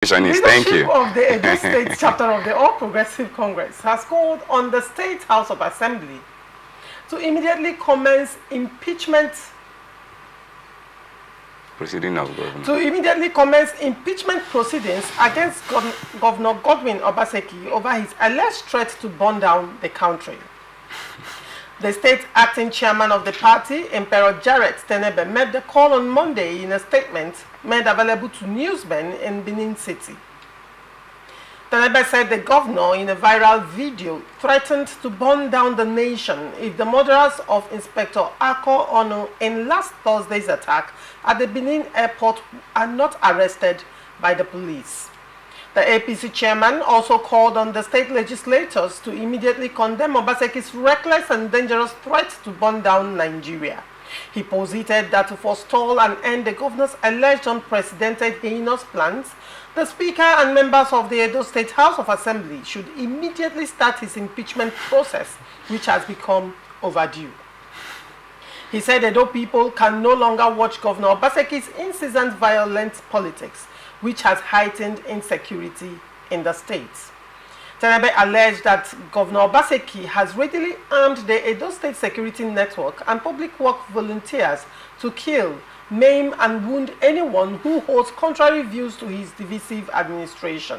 Thank you. Leadership of the Edo State chapter of the All Progressive Congress has called on the State House of Assembly to immediately commence impeachment proceeding of government. To immediately commence impeachment proceedings against Governor Godwin Obaseki over his alleged threat to burn down the country. The state acting chairman of the party, Emperor Jarrett Tenebe, made the call on Monday in a statement made available to newsmen in Benin City. Tenebe said the governor, in a viral video, threatened to burn down the nation if the murderers of Inspector Ako Ono in last Thursday's attack at the Benin airport are not arrested by the police. The APC chairman also called on the state legislators to immediately condemn Obaseki's reckless and dangerous threat to burn down Nigeria. He posited that to forestall and end the governor's alleged unprecedented heinous plans, the Speaker and members of the Edo State House of Assembly should immediately start his impeachment process, which has become overdue. He said Edo people can no longer watch Governor Obaseki's incessant violent politics, which has heightened insecurity in the state. Tenebe alleged that Governor Obaseki has readily armed the Edo State Security Network and public work volunteers to kill, maim, and wound anyone who holds contrary views to his divisive administration.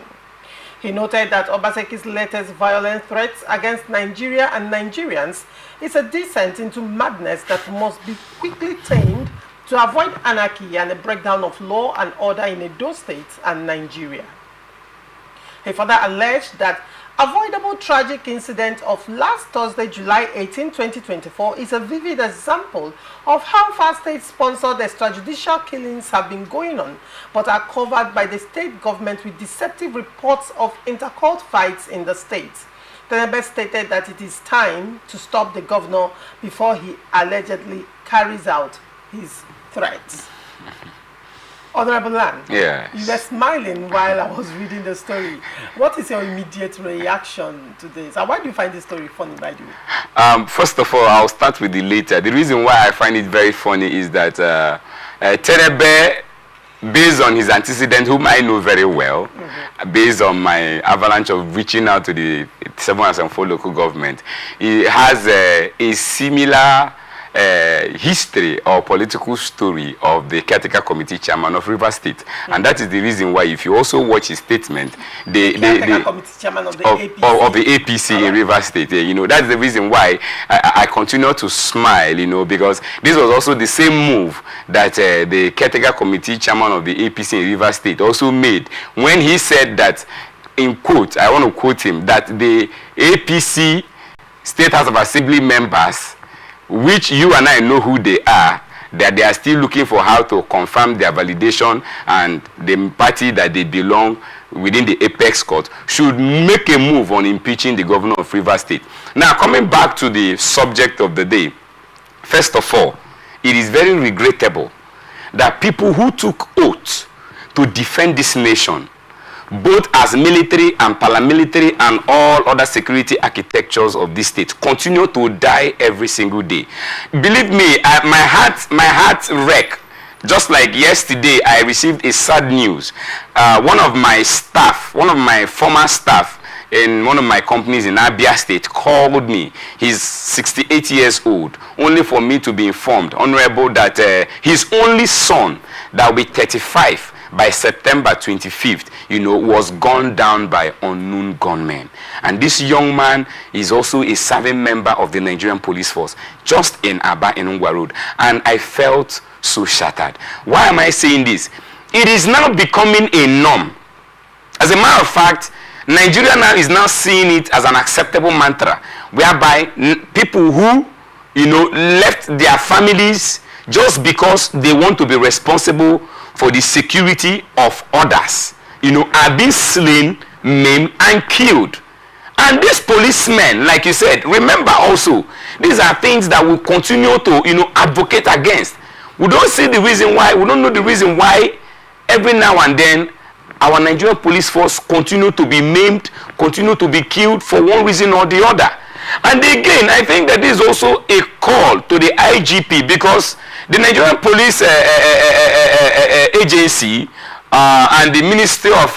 He noted that Obaseki's latest violent threats against Nigeria and Nigerians is a descent into madness that must be quickly tamed to avoid anarchy and a breakdown of law and order in Edo State and Nigeria. He further alleged that avoidable tragic incident of last Thursday, July 18, 2024 is a vivid example of how far state-sponsored extrajudicial killings have been going on, but are covered by the state government with deceptive reports of intercourt fights in the state. Tenebe stated that it is time to stop the governor before he allegedly carries out his threats. Honorable Land, yes. You were smiling while I was reading the story. What is your immediate reaction to this? And why do you find this story funny, by the way? First of all, I'll start with the later. The reason why I find it very funny is that Tenebe, based on his antecedent, whom I know very well, based on my avalanche of reaching out to the 704 local government, he has a similar history or political story of the caretaker committee chairman of River State, and that is the reason why, if you also watch his statement, the committee chairman of the APC in River State, you know, that's the reason why I continue to smile, you know, because this was also the same move that the caretaker committee chairman of the APC in River State also made when he said that, in quote, I want to quote him, that the APC State House of Assembly members, which you and I know who they are, that they are still looking for how to confirm their validation and the party that they belong within the apex court, should make a move on impeaching the governor of River State. Now, coming back to the subject of the day, first of all, it is very regrettable that people who took oath to defend this nation, both as military and paramilitary and all other security architectures of this state, continue to die every single day. Believe me, my heart wreck. Just like yesterday, I received a sad news. One of my former staff in one of my companies in Abia State called me. He's 68 years old, only for me to be informed, Honorable, that his only son, that will be 35, by September 25th, you know, was gunned down by unknown gunmen. And this young man is also a serving member of the Nigerian police force, just in Aba in Ungwa Road. And I felt so shattered. Why am I saying this? It is now becoming a norm. As a matter of fact, Nigeria now is now seeing it as an acceptable mantra, whereby people who, you know, left their families just because they want to be responsible for the security of others, you know, are being slain, maimed, and killed. And these policemen, like you said, remember also, these are things that we continue to, you know, advocate against. We don't see the reason why, we don't know the reason why every now and then our Nigerian police force continue to be maimed, continue to be killed for one reason or the other. And again, I think that is also a call to the IGP, because the Nigerian police agency and the Ministry of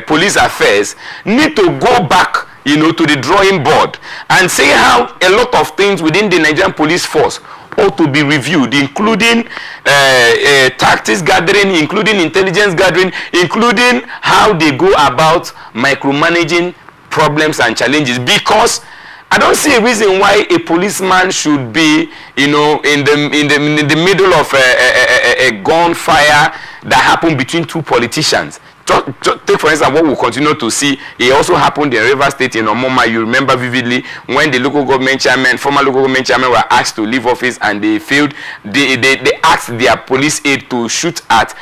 Police Affairs need to go back, to the drawing board and say how a lot of things within the Nigerian police force ought to be reviewed, including tactics gathering, including intelligence gathering, including how they go about micromanaging problems and challenges. Because I don't see a reason why a policeman should be, in the middle of a gunfire that happened between two politicians. Just take for instance what we'll continue to see. It also happened in Rivers State in Omoma. You remember vividly when the former local government chairman were asked to leave office and they failed. They asked their police aid to shoot at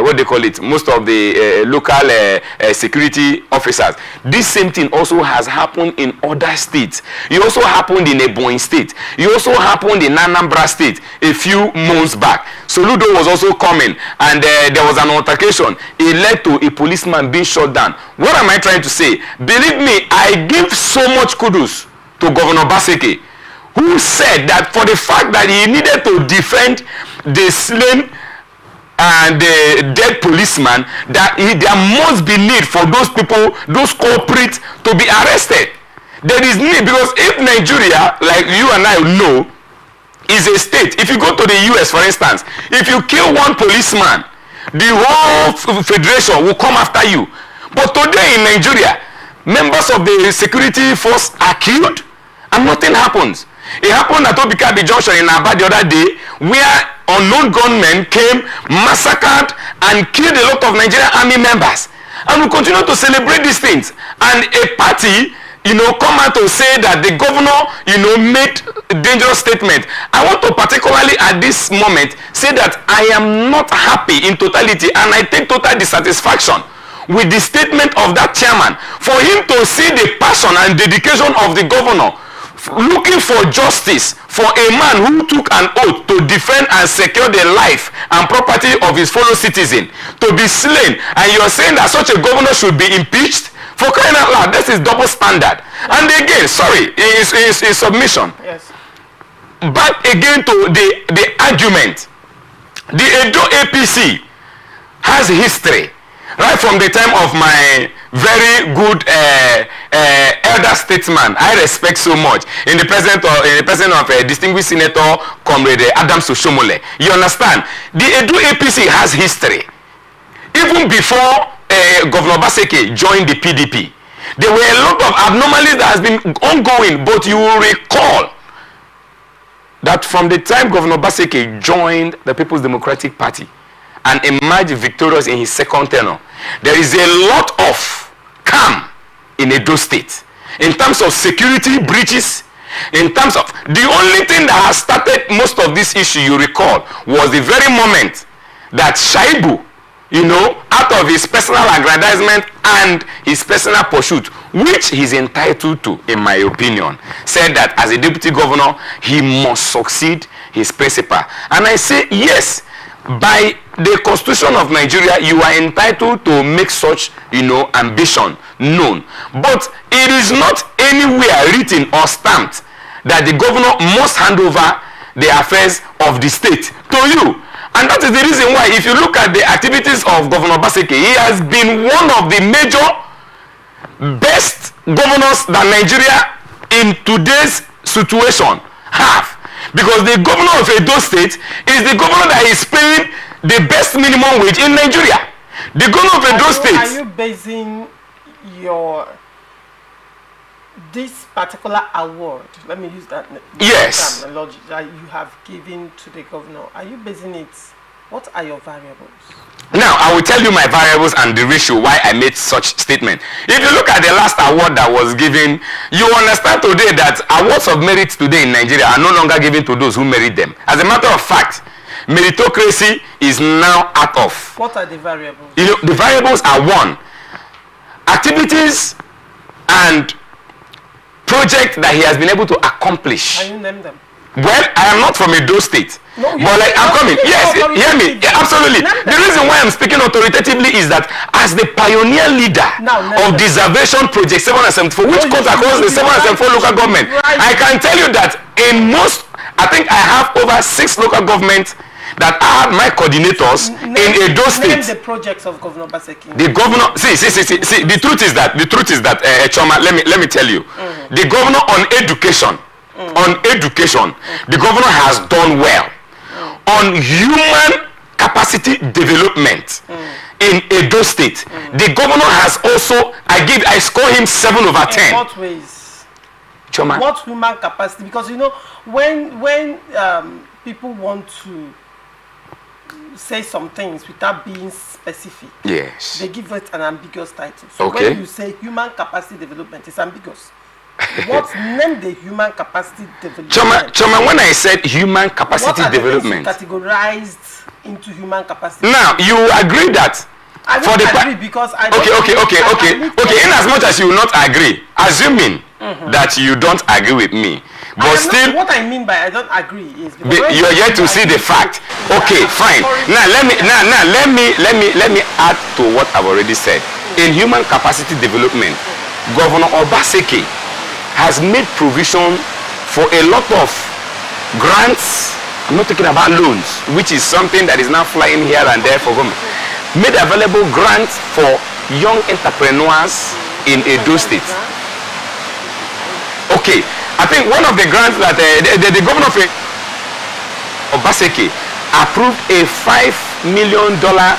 what they call it, most of the local security officers. This same thing also has happened in other states. It also happened in Ebonyi State. It also happened in Anambra State a few months back. Soludo was also coming and there was an altercation. It led to a policeman being shot down. What am I trying to say? Believe me, I give so much kudos to Governor Obaseki, who said that for the fact that he needed to defend the slain and the dead policeman, that there must be need for those people, those culprits, to be arrested. There is need, because if Nigeria, like you and I know, is a state. If you go to the US, for instance, if you kill one policeman, the whole federation will come after you. But today in Nigeria, members of the security force are killed and nothing happens. It happened at Obikabi Junction in Aba the other day, where unknown gunmen came, massacred and killed a lot of Nigerian army members. And we continue to celebrate these things. And a party come out to say that the governor, made a dangerous statement. I want to particularly at this moment say that I am not happy in totality, and I take total dissatisfaction with the statement of that chairman. For him to see the passion and dedication of the governor looking for justice for a man who took an oath to defend and secure the life and property of his fellow citizen, to be slain, and you are saying that such a governor should be impeached? For crying out loud, this is double standard. And again, sorry, is submission. Yes. Back again to the argument. The Edo APC has history, right from the time of my very good elder statesman I respect so much, in the presence of distinguished Senator Comrade Adams Oshomole. You understand? The Edo APC has history. Even before Governor Obaseki joined the PDP, there were a lot of abnormalities that has been ongoing, but you will recall that from the time Governor Obaseki joined the People's Democratic Party and emerged victorious in his second tenure, there is a lot of calm in Edo State in terms of security breaches. In terms of the only thing that has started most of this issue, you recall, was the very moment that Shaibu, out of his personal aggrandizement and his personal pursuit, which he's entitled to, in my opinion, said that as a deputy governor, he must succeed his principal. And I say, yes, by the Constitution of Nigeria, you are entitled to make such, ambition known. But it is not anywhere written or stamped that the governor must hand over the affairs of the state to you. And that is the reason why, if you look at the activities of Governor Obaseki, he has been one of the major best governors that Nigeria in today's situation have. Because the governor of Edo State is the governor that is paying the best minimum wage in Nigeria. The governor of Edo State... Are you basing this particular award, let me use that terminology, that you have given to the governor, are you basing it, what are your variables? Now, I will tell you my variables and the ratio why I made such statement. If you look at the last award that was given, you understand today that awards of merit today in Nigeria are no longer given to those who merit them. As a matter of fact, meritocracy is now out of. What are the variables? The variables are: one, activities and project that he has been able to accomplish. Can you name them? Well, I am not from Edo State. No, but like I'm coming. Yes, hear me. Yeah, absolutely. The reason why I'm speaking authoritatively is that as the pioneer leader of the Reservation Project 774, which cuts across the 774 local government, I can tell you that in most, I think I have over 6 local governments that I had my coordinators in Edo State. Name the projects of Governor Obaseki. The governor, see, the truth is that, Choma, let me tell you, the governor on education, the governor has done well. On human capacity development in Edo State, the governor has also, I score him 7 over 10. In what ways? Choma. What human capacity? Because you know, when people want to say some things without being specific, yes, they give it an ambiguous title. So okay, when you say human capacity development, it's ambiguous. What name the human capacity development? Choma, when I said human capacity development, categorized into human capacity. Now you agree that I for the agree because I don't okay. In as much as you will not agree, assuming that you don't agree with me, but still, what I mean by I don't agree is because you're yet to see the fact. Okay, fine. Now let me add to what I've already said. In human capacity development, Governor Obaseki has made provision for a lot of grants. I'm not talking about loans, which is something that is now flying here and there for government. Made available grants for young entrepreneurs in Edo State. Okay, I think one of the grants that the governor of Obaseki approved a $5 million dollar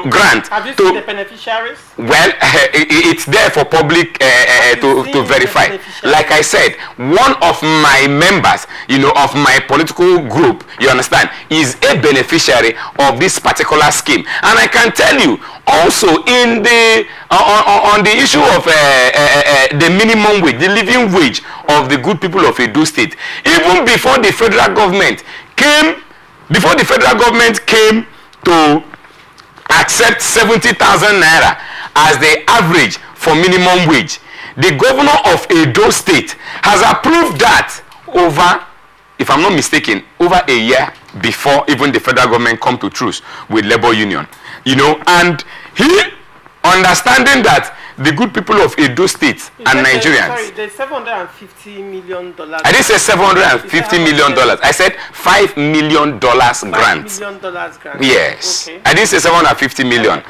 grant. Have you seen the beneficiaries? Well, it's there for public to verify. Like I said, one of my members, of my political group, you understand, is a beneficiary of this particular scheme. And I can tell you, also in the on the issue of the minimum wage, the living wage of the good people of Edo State, even before the federal government came to accept 70,000 naira as the average for minimum wage, the governor of Edo State has approved that over, if I'm not mistaken, over a year before even the federal government come to truce with labor union. And he, understanding that the good people of Edo State and Nigerians. Sorry, the $750 million. I didn't say $750 million. I said $5 million grant. $5 million grant. Yes. Okay. I didn't say $750 million.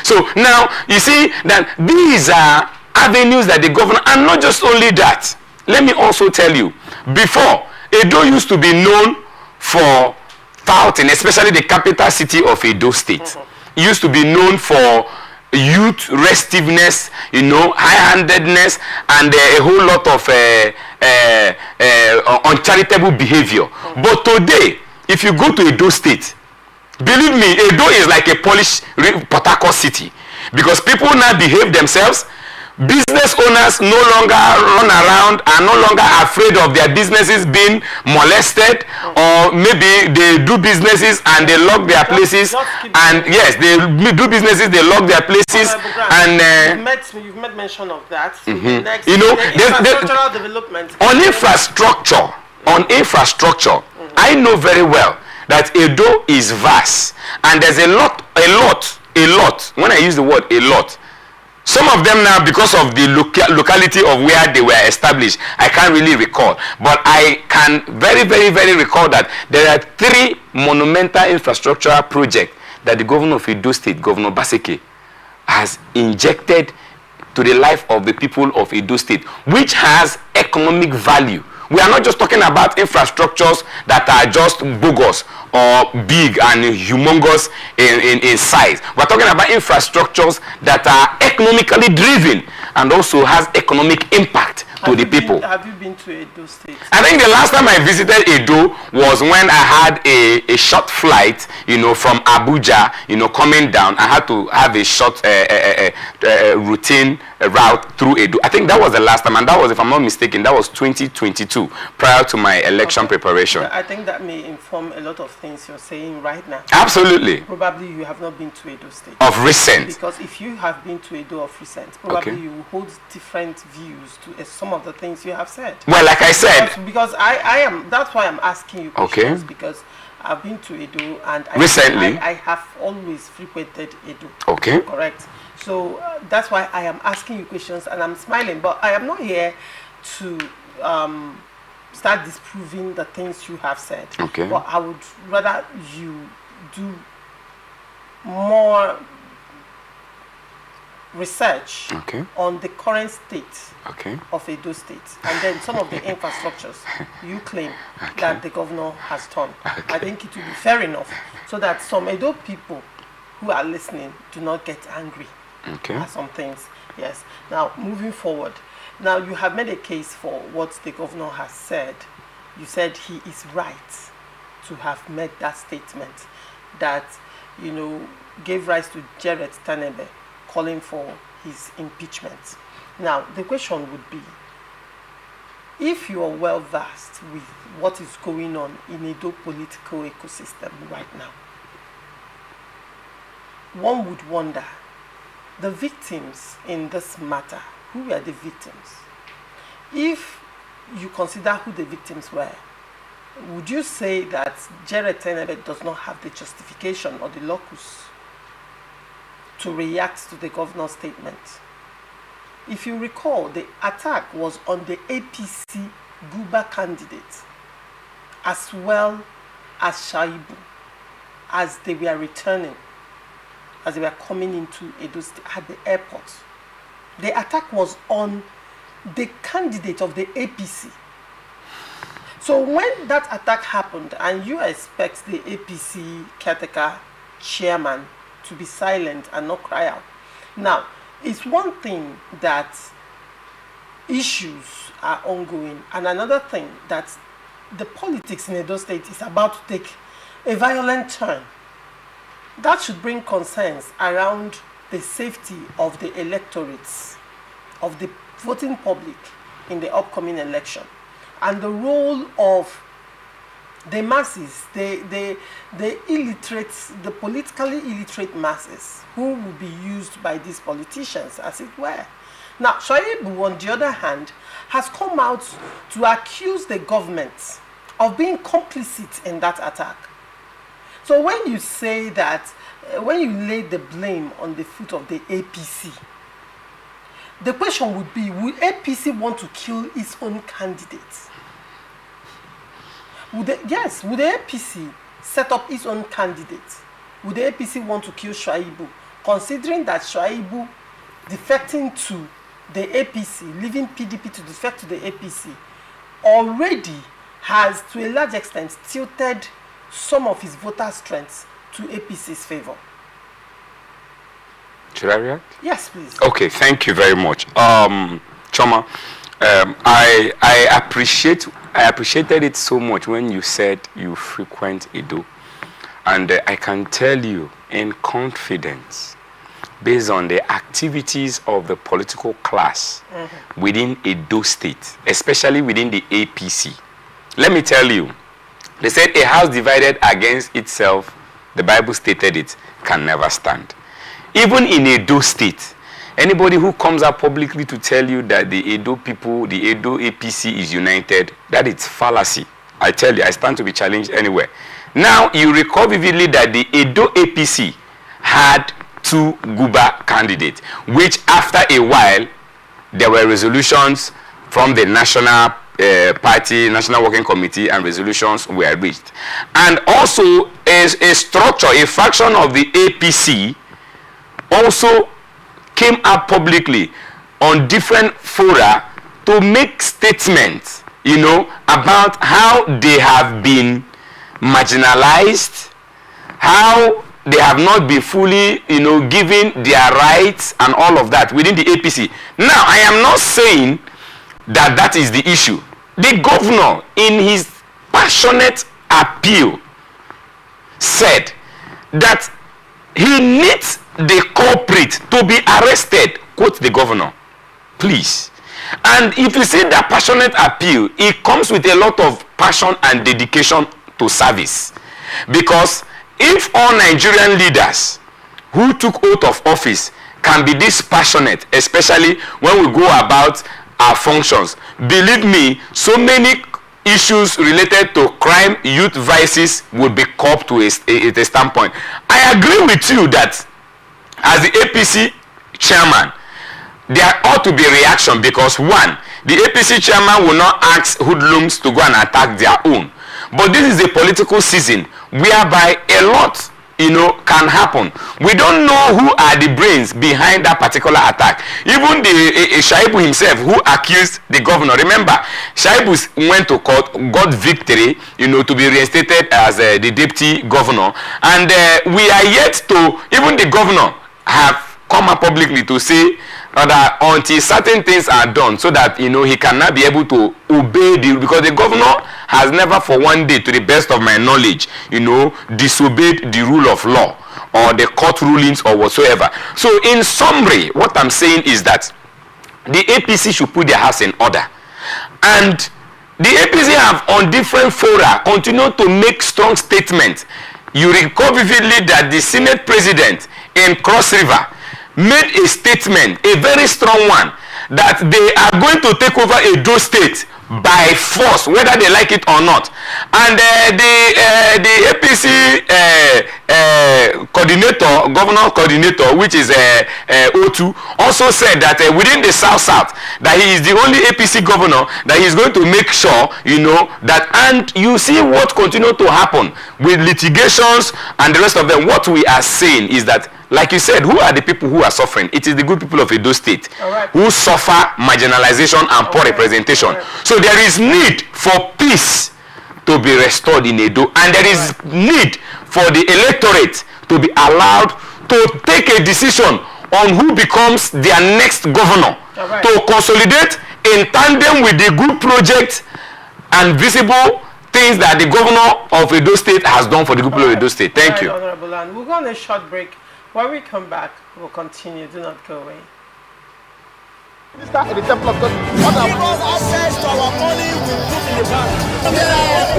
So now you see that these are avenues that the governor, and not just only that. Let me also tell you, before, Edo used to be known for touting, especially the capital city of Edo State. Used to be known for youth restiveness, high-handedness, and a whole lot of uncharitable behavior. But today, if you go to Edo State, believe me, Edo is like a Polish Port Harcourt city, because people now behave themselves. Business owners no longer run around, are no longer afraid of their businesses being molested, or maybe they do businesses and they lock their places, and yes, they do businesses, they lock their places, and you've made mention of that. So next, infrastructural development. On infrastructure, I know very well that Edo is vast, and there's a lot. When I use the word a lot, some of them now, because of the locality of where they were established, I can't really recall. But I can very, very, very recall that there are 3 monumental infrastructural projects that the governor of Edo State, Governor Obaseki, has injected to the life of the people of Edo State, which has economic value. We are not just talking about infrastructures that are just bogus or big and humongous in size. We're talking about infrastructures that are economically driven and also has economic impact to the people. Have you been to Edo State? I think the last time I visited Edo was when I had a short flight, from Abuja, coming down. I had to have a short routine route through Edo. I think that was the last time, and that was, if I'm not mistaken, that was 2022, prior to my election preparation. I think that may inform a lot of things you're saying right now. Absolutely. Probably you have not been to Edo State. Of recent. Because if you have been to Edo of recent, probably you will hold different views to some of the things you have said. Well, like I said, because that's why I'm asking you questions, because I've been to Edo and recently I have always frequented Edo. Okay. Correct. So that's why I am asking you questions, and I'm smiling, but I am not here to start disproving the things you have said. Okay. But I would rather you do more research on the current state of Edo State, and then some of the infrastructures you claim that the governor has done. I think it will be fair enough, so that some Edo people who are listening do not get angry at some things. Yes. Now, moving forward. Now, you have made a case for what the governor has said. You said he is right to have made that statement that, gave rise to Jared Tanebe calling for his impeachment. Now, the question would be, if you are well versed with what is going on in Edo political ecosystem right now, one would wonder, the victims in this matter, who were the victims? If you consider who the victims were, would you say that Jared Tenebe does not have the justification or the locus to react to the governor's statement? If you recall, the attack was on the APC Guba candidate as well as Shaibu as they were returning, as they were coming into Edo State at the airport. The attack was on the candidate of the APC. So when that attack happened, and you expect the APC caretaker chairman to be silent and not cry out. Now, it's one thing that issues are ongoing, and another thing that the politics in Edo State is about to take a violent turn. That should bring concerns around the safety of the electorates, of the voting public in the upcoming election, and the role of the masses, the illiterates, the politically illiterate masses who will be used by these politicians, as it were. Now, Shoaibu, on the other hand, has come out to accuse the government of being complicit in that attack. So when you say that, when you lay the blame on the foot of the APC, the question would be, would APC want to kill its own candidates? Would the APC set up its own candidate? Would the APC want to kill Shoaibu, considering that Shoaibu defecting to the APC, leaving PDP to defect to the APC, already has, to a large extent, tilted some of his voter strengths to APC's favor? Should I react? Yes, please. Okay, thank you very much. Choma, I appreciated it so much when you said you frequent Edo. And I can tell you in confidence, based on the activities of the political class within Edo State, especially within the APC. Let me tell you, they said a house divided against itself, the Bible stated it, can never stand. Even in Edo State, anybody who comes out publicly to tell you that the Edo people, the Edo APC is united, that is fallacy. I tell you, I stand to be challenged anywhere. Now, you recall vividly that the Edo APC had 2 Guba candidates, which after a while, there were resolutions from the National Party, National Working Committee, and resolutions were reached. And also, a structure, a fraction of the APC also came up publicly on different fora to make statements, about how they have been marginalized, how they have not been fully, given their rights and all of that within the APC. Now, I am not saying that is the issue. The governor, in his passionate appeal, said that he needs the culprit to be arrested, quote the governor, please. And if you see that passionate appeal, it comes with a lot of passion and dedication to service. Because if all Nigerian leaders who took oath of office can be this passionate, especially when we go about our functions, believe me, so many issues related to crime, youth vices would be curbed to a standpoint. I agree with you that as the APC chairman, there ought to be reaction because, one, The APC chairman will not ask hoodlums to go and attack their own. But this is a political season whereby a lot, can happen. We don't know who are the brains behind that particular attack. Even the Shaibu himself, who accused the governor. Remember, Shaibu went to court, got victory, to be reinstated as the deputy governor. And we are yet to, even the governor have come up publicly to say that until certain things are done, so that he cannot be able to obey because the governor has never for one day, to the best of my knowledge, disobeyed the rule of law or the court rulings or whatsoever. So in summary, what I'm saying is that the APC should put their house in order, and the APC have on different fora continued to make strong statements. You recall vividly that the Senate president in Cross River made a statement, a very strong one, that they are going to take over Edo State by force, whether they like it or not. And the APC coordinator, governor coordinator, which is O2, also said that within the South, that he is the only APC governor that he is going to make sure, that, and you see what continue to happen with litigations and the rest of them. What we are saying is that, like you said, who are the people who are suffering? It is the good people of Edo State who suffer marginalization and poor representation. So there is need for peace to be restored in Edo, and there is need for the electorate to be allowed to take a decision on who becomes their next governor, to consolidate in tandem with the good projects and visible things that the governor of Edo State has done for the people of Edo State. Thank you. Honorable Land. We'll go on a short break. When we come back, we'll continue. Do not go away. Start in the temple of God. Give us access to our money we put in the bank.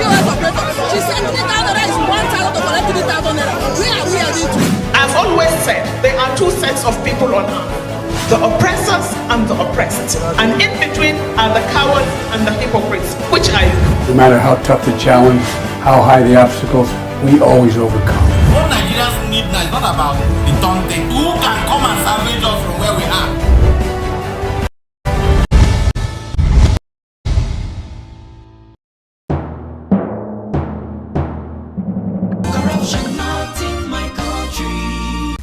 POS operator. She said 3,000 is 1,000 to collect 3,000 naira. Where are we heading to? I've always said there are two sets of people on earth: the oppressors and the oppressed. And in between are the cowards and the hypocrites. Which are you? No matter how tough the challenge, how high the obstacles, we always overcome. What Nigerians need now is not about the tongue thing. Who can come and salvage us from where we are? Corruption not in my country.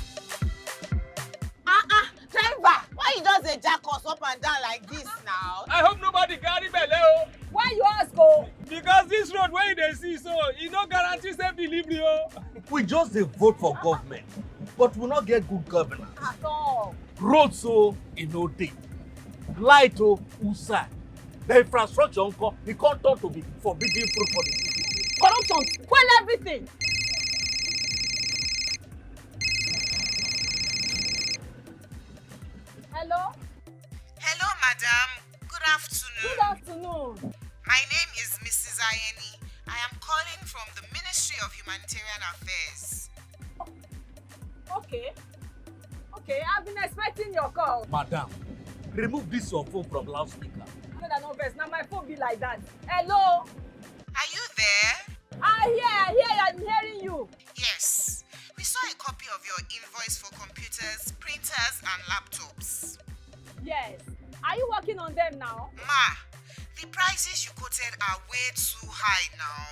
Driver, why you just dey jack us up and down like this now? I hope nobody carry belle. Why you ask go? Because this road wey they see so, e no guarantee safe delivery. We just dey vote for government, but we not get good governance. At all. Road so e no dey, light o usai, the infrastructure nko e come turn to be forbidden fruit for the people. Corruption, spoil everything. Hello? Hello, madam. Good afternoon. Good afternoon. My name is Mrs. Ayeni. I am calling from the Ministry of Humanitarian Affairs. Okay. Okay, I've been expecting your call. Madam, remove this your phone from loudspeaker. No vex. Now my phone be like that. Hello? Are you there? I hear, I'm hearing you. Yes. We saw a copy of your invoice for computers, printers, and laptops. Yes. Are you working on them now? Ma, the prices you quoted are way too high now.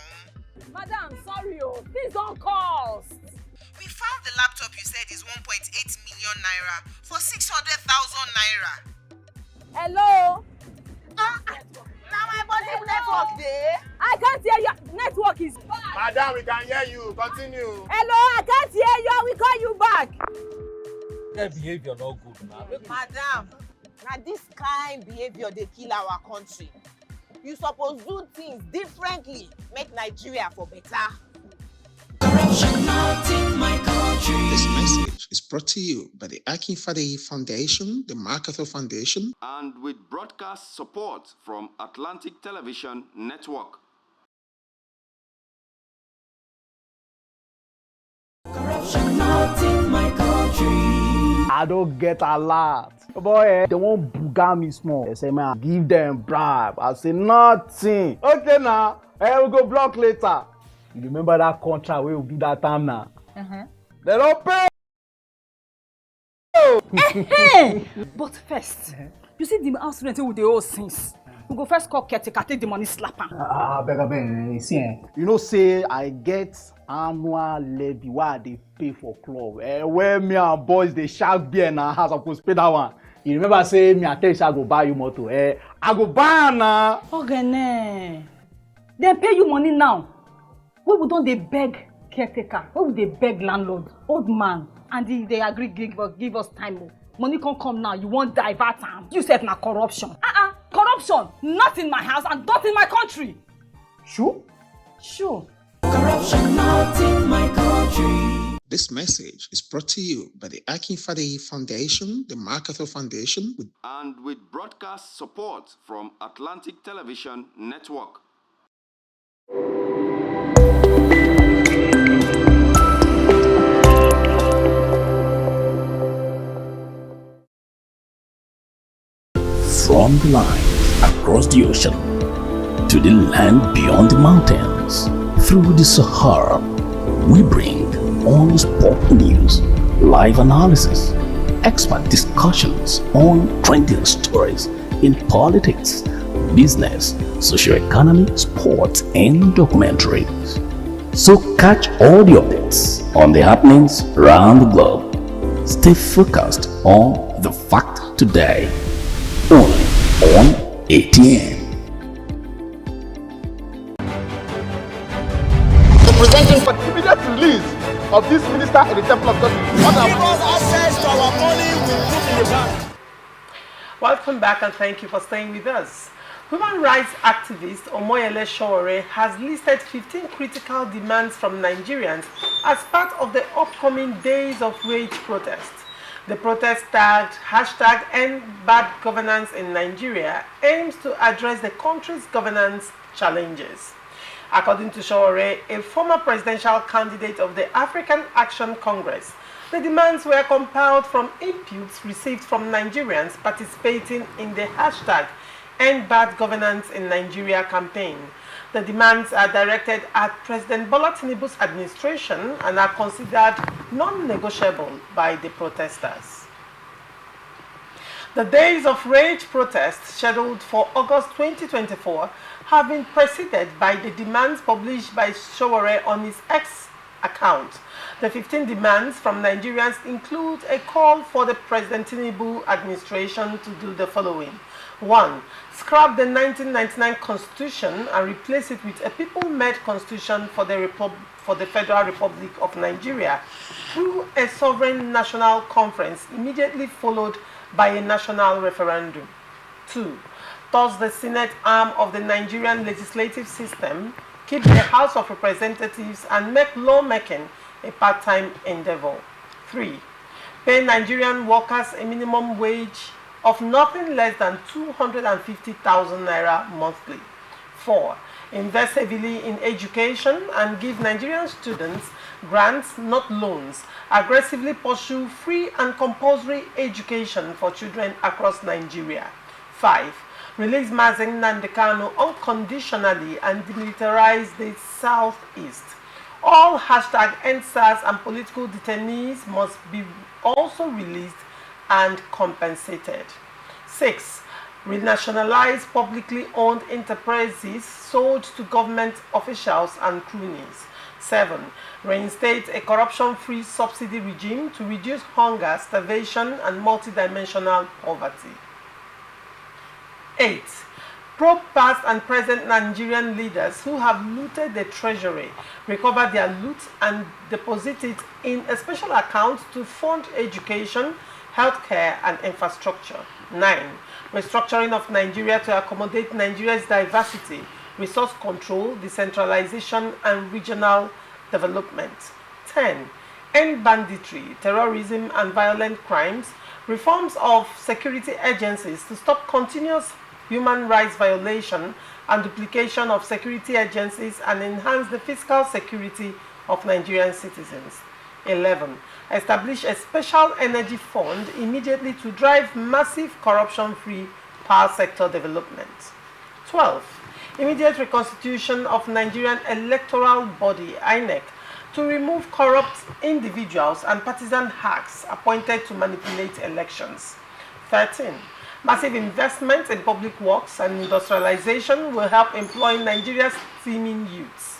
Madam, sorry, please don't cost. We found the laptop you said is 1.8 million naira for 600,000 naira. Hello? Now my body network there. I can't hear you. Network is bad. Madam, we can hear you. Continue. Hello, I can't hear you. We call you back. That behavior not good now. Madam, now this kind behavior they kill our country. You suppose do things differently, make Nigeria for better. Corruption not in my country. This message is brought to you by the Akinfade Foundation, the MacArthur Foundation, and with broadcast support from Atlantic Television Network. Corruption not in my country. I don't get a lot. Boy, they won't booga me small. They say, man, give them bribe. I say, nothing. Okay, now, we'll go block later. You remember that contract where we do that time now? They don't pay. But first, you see the house rent with the old since. we go first call caretaker, take the money, slap am. Beg, see, you know, say I get annual levy why they pay for club. Where me and boys they shark beer in our house, I supposed to pay that one. You remember say me and tell you I go buy you motor. I go buy na. Okay, then pay you money now. Why we don't they beg caretaker? Why would they beg landlord, old man, and they agree give us time? Money can't come now. You won't divert time. You said na corruption. Corruption, not in my house and not in my country. Sure? Sure. Corruption not in my country. This message is brought to you by the Akinfade Foundation, the MacArthur Foundation, and with broadcast support from Atlantic Television Network. From the lines across the ocean to the land beyond the mountains, through the Sahara, we bring on-the-spot news, live analysis, expert discussions on trending stories in politics, business, socio-economy, sports, and documentaries. So catch all the updates on the happenings around the globe. Stay focused on the fact today. Only on ATN. Presenting for the immediate release of this minister in the Temple of God. Give us access to our money we put in the bank. Welcome back and thank you for staying with us. Human rights activist Omoyele Sowore has listed 15 critical demands from Nigerians as part of the upcoming Days of Rage protest. The protest tagged #EndBadGovernance in Nigeria aims to address the country's governance challenges. According to Sowore, a former presidential candidate of the African Action Congress, the demands were compiled from inputs received from Nigerians participating in the #EndBadGovernance in Nigeria campaign. The demands are directed at President Bola Tinubu's administration and are considered non-negotiable by the protesters. The Days of Rage protests scheduled for August 2024 have been preceded by the demands published by Sowore on his X account. The 15 demands from Nigerians include a call for the President Tinubu administration to do the following. 1. Scrap the 1999 Constitution and replace it with a people-made constitution for the Federal Republic of Nigeria through a sovereign national conference immediately followed by a national referendum. 2. Toss the Senate arm of the Nigerian legislative system, keep the House of Representatives and make lawmaking a part-time endeavor. 3. Pay Nigerian workers a minimum wage of nothing less than 250,000 naira monthly. 4. Invest heavily in education and give Nigerian students grants, not loans. Aggressively pursue free and compulsory education for children across Nigeria. 5. Release Mazi Nnamdi Kanu unconditionally and demilitarize the Southeast. All #EndSARS and political detainees must be also released and compensated. 6. Renationalize publicly owned enterprises sold to government officials and cronies. 7. Reinstate a corruption-free subsidy regime to reduce hunger, starvation, and multidimensional poverty. 8. Probe past and present Nigerian leaders who have looted the treasury, recover their loot and deposit it in a special account to fund education, healthcare, and infrastructure. 9. Restructuring of Nigeria to accommodate Nigeria's diversity, resource control, decentralization, and regional development. 10. End banditry, terrorism, and violent crimes, reforms of security agencies to stop continuous human rights violation and duplication of security agencies and enhance the fiscal security of Nigerian citizens. 11. Establish a special energy fund immediately to drive massive corruption-free power sector development. 12. Immediate reconstitution of Nigerian electoral body, INEC, to remove corrupt individuals and partisan hacks appointed to manipulate elections. 13. Massive investments in public works and industrialization will help employ Nigeria's teeming youths.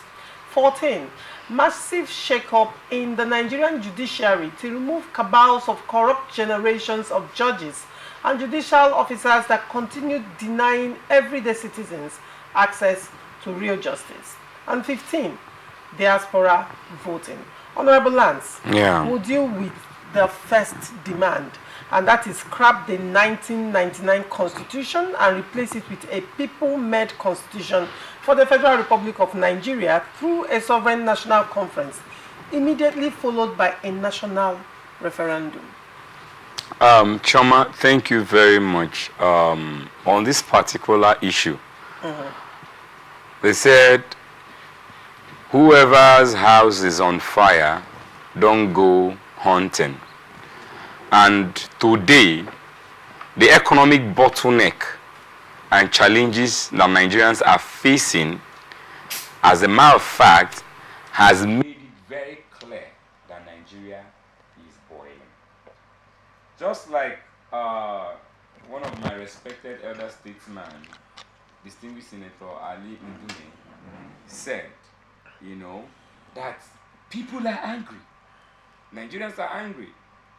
14. Massive shake-up in the Nigerian judiciary to remove cabals of corrupt generations of judges and judicial officers that continue denying everyday citizens access to real justice. And 15. Diaspora voting. Honorable Lance, we'll deal with the first demand, and that is scrap the 1999 Constitution and replace it with a people-made constitution for the Federal Republic of Nigeria through a sovereign national conference, immediately followed by a national referendum. Choma, thank you very much. On this particular issue, they said, whoever's house is on fire, don't go hunting. And today, the economic bottleneck and challenges that Nigerians are facing, as a matter of fact, has made it very clear that Nigeria is boiling. Just like one of my respected elder statesmen, distinguished Senator Ali Ndume, said, that people are angry. Nigerians are angry.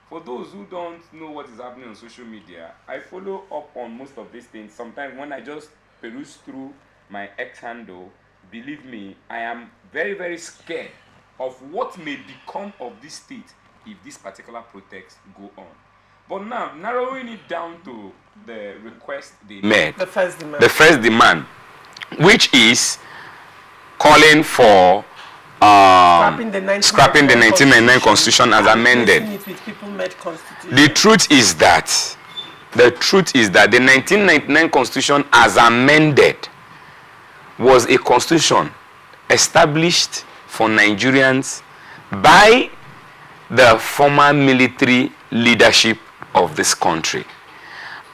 For those who don't know what is happening on social media, I follow up on most of these things. Sometimes when I just peruse through my X handle, believe me, I am very, very scared of what may become of this state if this particular protests go on. But now, narrowing it down to the request they made, the first demand, which is calling for scrapping the 1999 Constitution as amended. The truth is that the 1999 Constitution as amended was a constitution established for Nigerians by the former military leadership of this country.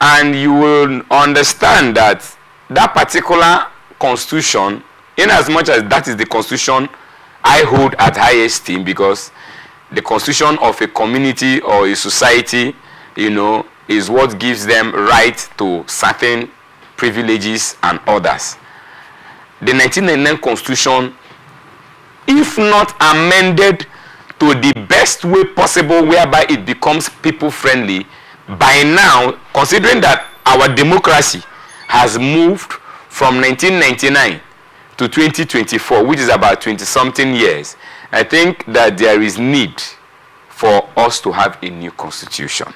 And you will understand that that particular constitution, in as much as that is the constitution I hold at high esteem, because the constitution of a community or a society, is what gives them right to certain privileges and others. The 1999 Constitution, if not amended to the best way possible whereby it becomes people-friendly, by now, considering that our democracy has moved from 1999 to 2024, which is about 20-something years, I think that there is need for us to have a new constitution.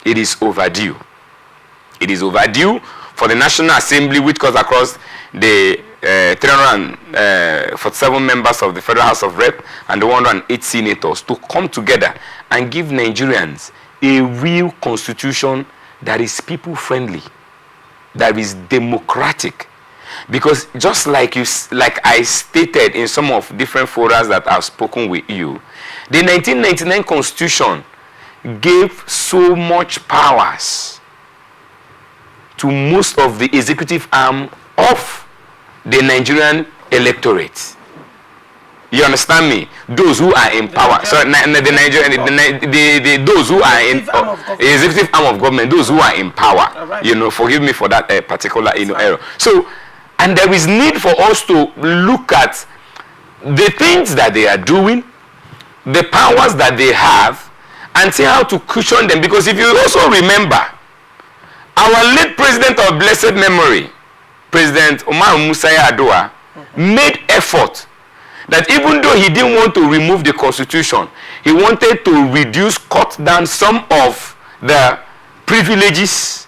It is overdue. It is overdue for the National Assembly, which goes across the 347 members of the Federal House of Rep and the 108 senators, to come together and give Nigerians a real constitution that is people-friendly, that is democratic. Because just like I stated in some of different forums that I've spoken with you, the 1999 Constitution gave so much powers to most of the executive arm of the Nigerian electorate. You understand me? Those who are in power. So those who are in the executive arm of government, those who are in power. Forgive me for that particular error. So, and there is need for us to look at the things that they are doing, the powers that they have, and see how to cushion them. Because if you also remember, our late president of blessed memory, President Omar Musa Yar'Adua, made effort that even though he didn't want to remove the Constitution, he wanted to cut down some of the privileges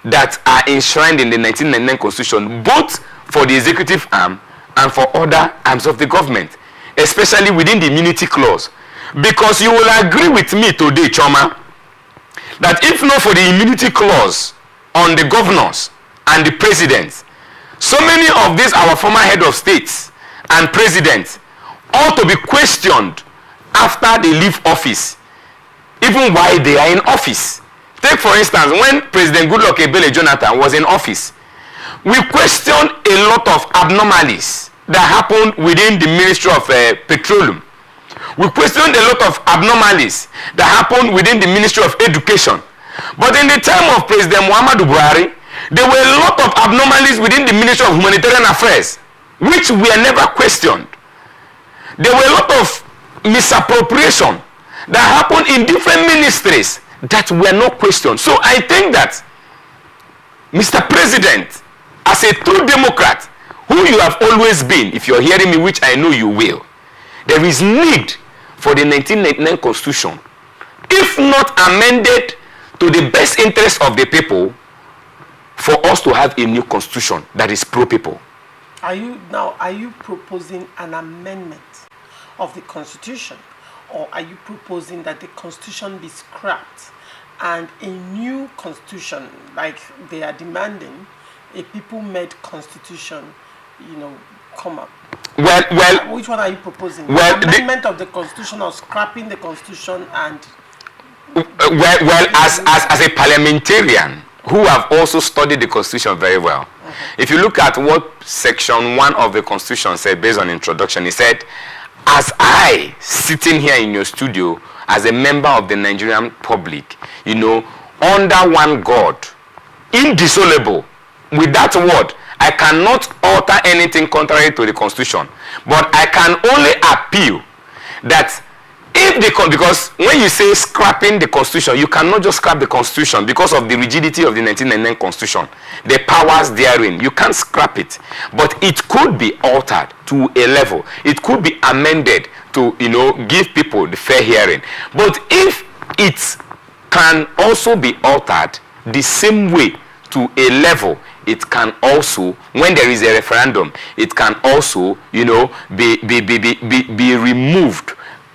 that are enshrined in the 1999 Constitution, both for the executive arm and for other arms of the government, especially within the immunity clause. Because you will agree with me today, Choma, that if not for the immunity clause on the governors and the presidents, so many of these our former head of states and presidents ought to be questioned after they leave office, even while they are in office. Take for instance, when President Goodluck Ebele Jonathan was in office, we questioned a lot of abnormalities that happened within the Ministry of Petroleum. We questioned a lot of abnormalities that happened within the Ministry of Education. But in the time of President Muhammadu Buhari, there were a lot of abnormalities within the Ministry of Humanitarian Affairs, which were never questioned. There were a lot of misappropriation that happened in different ministries that were not questioned. So I think that, Mr. President, as a true Democrat, who you have always been, if you're hearing me, which I know you will, there is need for the 1999 Constitution, if not amended to the best interest of the people, for us to have a new Constitution that is pro-people. Are you proposing an amendment of the Constitution, or are you proposing that the Constitution be scrapped and a new Constitution, like they are demanding, a people-made Constitution, come up? Well, which one are you proposing? Well, amendment of the Constitution or scrapping the Constitution and? As a parliamentarian who have also studied the Constitution very well, if you look at what Section 1 of the Constitution said based on introduction, it said, as I, sitting here in your studio, as a member of the Nigerian public, under one God, indissoluble, with that word, I cannot alter anything contrary to the Constitution, but I can only appeal that because when you say scrapping the Constitution, you cannot just scrap the Constitution because of the rigidity of the 1999 Constitution, the powers therein. You can't scrap it, but it could be altered to a level. It could be amended to, give people the fair hearing. But if it can also be altered the same way to a level, it can also, when there is a referendum, it can also, be removed,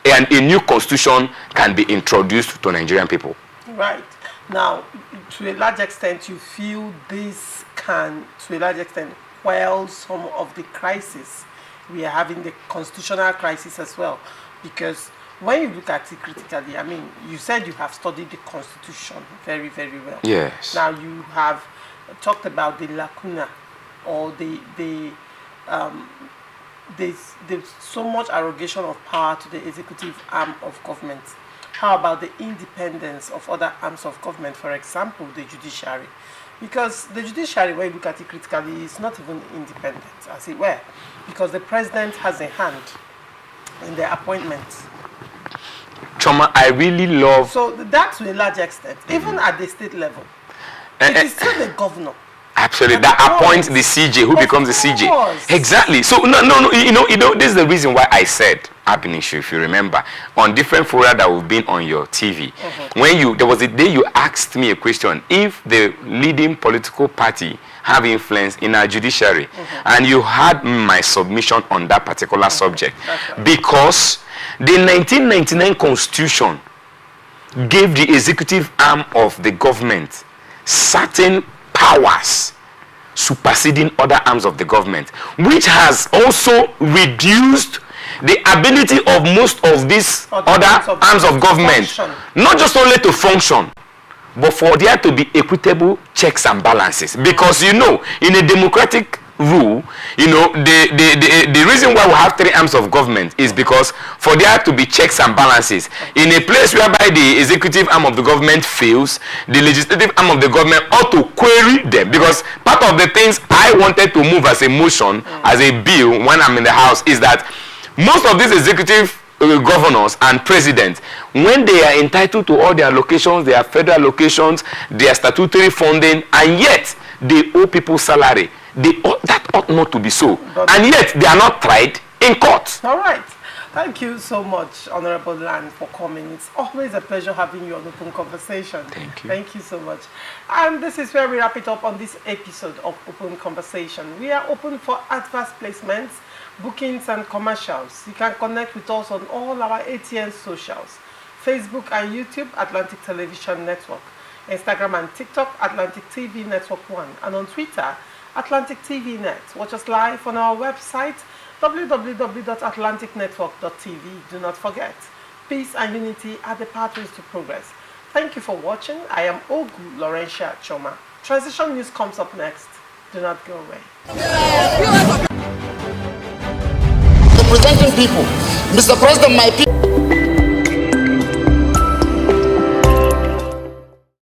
and a new Constitution can be introduced to Nigerian people. Right. Now, to a large extent, you feel this can, to a large extent, quell some of the crisis. We are having the constitutional crisis as well. Because when you look at it critically, you said you have studied the Constitution very, very well. Yes. Now, you have talked about the lacuna, or there's so much arrogation of power to the executive arm of government. How about the independence of other arms of government, for example, the judiciary? Because the judiciary, when you look at it critically, is not even independent, as it were, because the president has a hand in the appointments. Choma, I really love... So that, to a large extent, even at the state level, it is still the governor. Absolutely, that appoints the CJ, who becomes the CJ. Exactly. So no, this is the reason why I said, Abinishu, if you remember, on different fora that we've been on your TV, when there was a day you asked me a question, if the leading political party have influence in our judiciary, and you had my submission on that particular subject, because the 1999 Constitution gave the executive arm of the government certain powers superseding other arms of the government, which has also reduced the ability of most of these other arms of government, not just only to function, but for there to be equitable checks and balances. Because in a democratic rule, the reason why we have three arms of government is because for there to be checks and balances. In a place whereby the executive arm of the government fails, the legislative arm of the government ought to query them. Because part of the things I wanted to move as a motion, as a bill when I'm in the House, is that most of these executive governors and presidents, when they are entitled to all their allocations, their federal allocations, their statutory funding, and yet they owe people salary, that ought not to be so. And yet they are not tried in court. All right. Thank you so much, Honorable Land, for coming. It's always a pleasure having you on Open Conversation. Thank you. Thank you so much. And this is where we wrap it up on this episode of Open Conversation. We are open for adverse placements, bookings, and commercials. You can connect with us on all our ATN socials: Facebook and YouTube, Atlantic Television Network; Instagram and TikTok, Atlantic TV Network 1; and on Twitter, Atlantic TV Net. Watch us live on our website, www.atlanticnetwork.tv. Do not forget, peace and unity are the pathways to progress. Thank you for watching. I am Ogu Laurentia Choma. Transition News comes up next. Do not go away. Representing people, Mr. President, my people.